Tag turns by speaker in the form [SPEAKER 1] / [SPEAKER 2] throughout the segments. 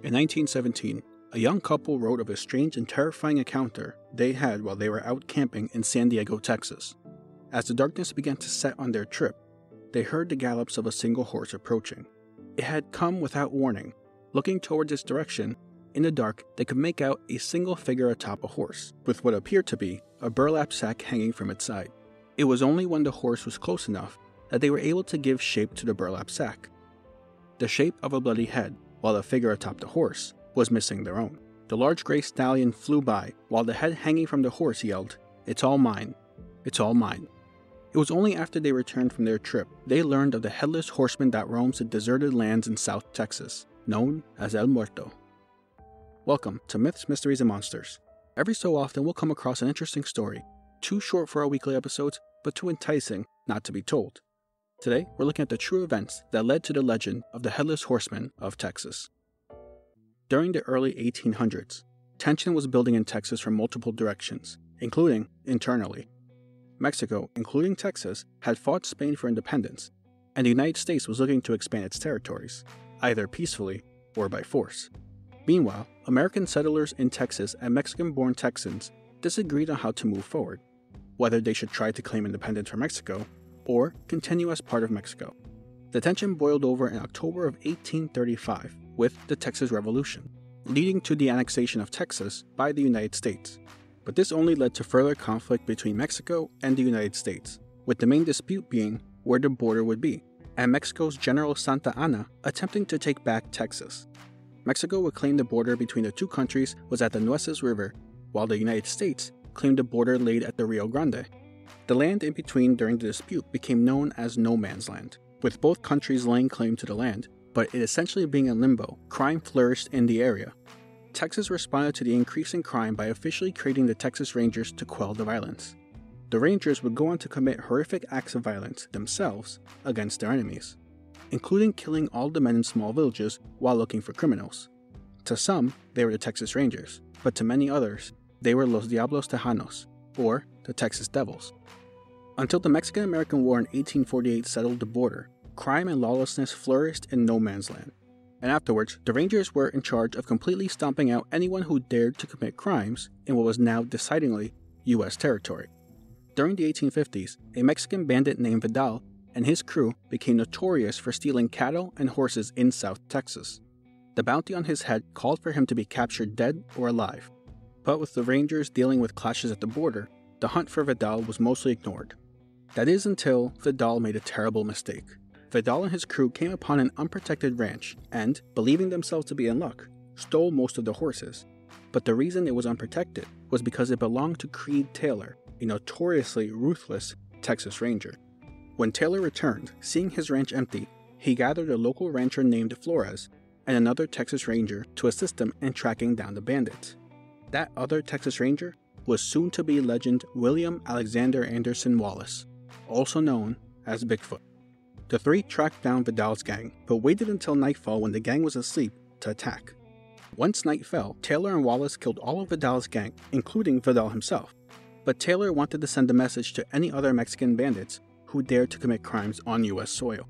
[SPEAKER 1] In 1917, a young couple wrote of a strange and terrifying encounter they had while they were out camping in San Diego, Texas. As the darkness began to set on their trip, they heard the gallops of a single horse approaching. It had come without warning. Looking towards its direction, in the dark they could make out a single figure atop a horse, with what appeared to be a burlap sack hanging from its side. It was only when the horse was close enough that they were able to give shape to the burlap sack. The shape of a bloody head, while the figure atop the horse was missing their own. The large gray stallion flew by, while the head hanging from the horse yelled, "It's all mine. It's all mine." It was only after they returned from their trip they learned of the Headless Horseman that roams the deserted lands in South Texas, known as El Muerto. Welcome to Myths, Mysteries, and Monsters. Every so often we'll come across an interesting story, too short for our weekly episodes, but too enticing not to be told. Today, we're looking at the true events that led to the legend of the Headless Horseman of Texas. During the early 1800s, tension was building in Texas from multiple directions, including internally. Mexico, including Texas, had fought Spain for independence, and the United States was looking to expand its territories, either peacefully or by force. Meanwhile, American settlers in Texas and Mexican-born Texans disagreed on how to move forward, whether they should try to claim independence from Mexico or continue as part of Mexico. The tension boiled over in October of 1835 with the Texas Revolution, leading to the annexation of Texas by the United States. But this only led to further conflict between Mexico and the United States, with the main dispute being where the border would be, and Mexico's General Santa Anna attempting to take back Texas. Mexico would claim the border between the two countries was at the Nueces River, while the United States claimed the border laid at the Rio Grande. The land in between during the dispute became known as No Man's Land, with both countries laying claim to the land, but it essentially being in limbo. Crime flourished in the area. Texas responded to the increase in crime by officially creating the Texas Rangers to quell the violence. The Rangers would go on to commit horrific acts of violence themselves against their enemies, including killing all the men in small villages while looking for criminals. To some, they were the Texas Rangers, but to many others, they were Los Diablos Tejanos, or the Texas Devils. Until the Mexican-American War in 1848 settled the border, crime and lawlessness flourished in No Man's Land. And afterwards, the Rangers were in charge of completely stomping out anyone who dared to commit crimes in what was now decidedly U.S. territory. During the 1850s, a Mexican bandit named Vidal and his crew became notorious for stealing cattle and horses in South Texas. The bounty on his head called for him to be captured dead or alive. But with the Rangers dealing with clashes at the border, the hunt for Vidal was mostly ignored. That is until Vidal made a terrible mistake. Vidal and his crew came upon an unprotected ranch and, believing themselves to be in luck, stole most of the horses. But the reason it was unprotected was because it belonged to Creed Taylor, a notoriously ruthless Texas Ranger. When Taylor returned, seeing his ranch empty, he gathered a local rancher named Flores and another Texas Ranger to assist him in tracking down the bandits. That other Texas Ranger was soon-to-be legend William Alexander Anderson Wallace, also known as Bigfoot. The three tracked down Vidal's gang, but waited until nightfall when the gang was asleep to attack. Once night fell, Taylor and Wallace killed all of Vidal's gang, including Vidal himself. But Taylor wanted to send a message to any other Mexican bandits who dared to commit crimes on U.S. soil.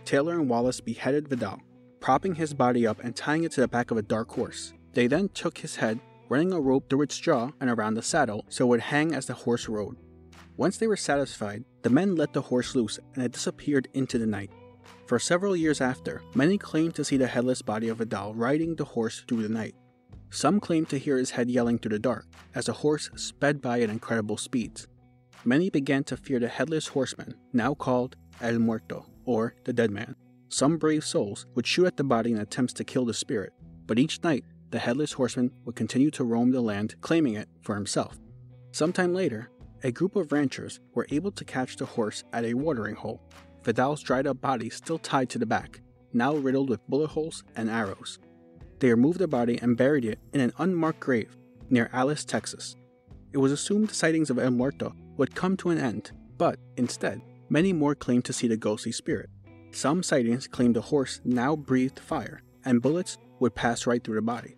[SPEAKER 1] Taylor and Wallace beheaded Vidal, propping his body up and tying it to the back of a dark horse. They then took his head, running a rope through its jaw and around the saddle so it would hang as the horse rode. Once they were satisfied, the men let the horse loose and it disappeared into the night. For several years after, many claimed to see the headless body of Vidal riding the horse through the night. Some claimed to hear his head yelling through the dark as the horse sped by at incredible speeds. Many began to fear the Headless Horseman, now called El Muerto, or the Dead Man. Some brave souls would shoot at the body in attempts to kill the spirit, but each night, the Headless Horseman would continue to roam the land, claiming it for himself. Sometime later, a group of ranchers were able to catch the horse at a watering hole, Vidal's dried-up body still tied to the back, now riddled with bullet holes and arrows. They removed the body and buried it in an unmarked grave near Alice, Texas. It was assumed sightings of El Muerto would come to an end, but instead, many more claimed to see the ghostly spirit. Some sightings claimed the horse now breathed fire, and bullets would pass right through the body.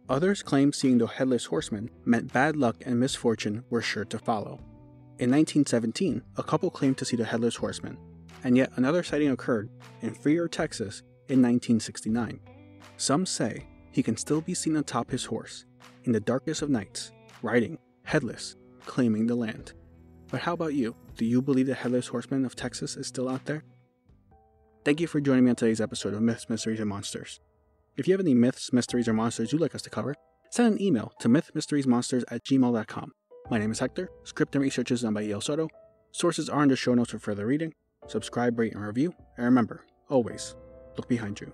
[SPEAKER 1] Others claimed seeing the Headless Horseman meant bad luck and misfortune were sure to follow. In 1917, a couple claimed to see the Headless Horseman, and yet another sighting occurred in Freer, Texas in 1969. Some say he can still be seen atop his horse, in the darkest of nights, riding, headless, claiming the land. But how about you? Do you believe the Headless Horseman of Texas is still out there? Thank you for joining me on today's episode of Myths, Mysteries, and Monsters. If you have any myths, mysteries, or monsters you'd like us to cover, send an email to mythmysteriesmonsters@gmail.com. My name is Hector. Script and research is done by E.L Soto. Sources are in the show notes for further reading. Subscribe, rate, and review. And remember, always, look behind you.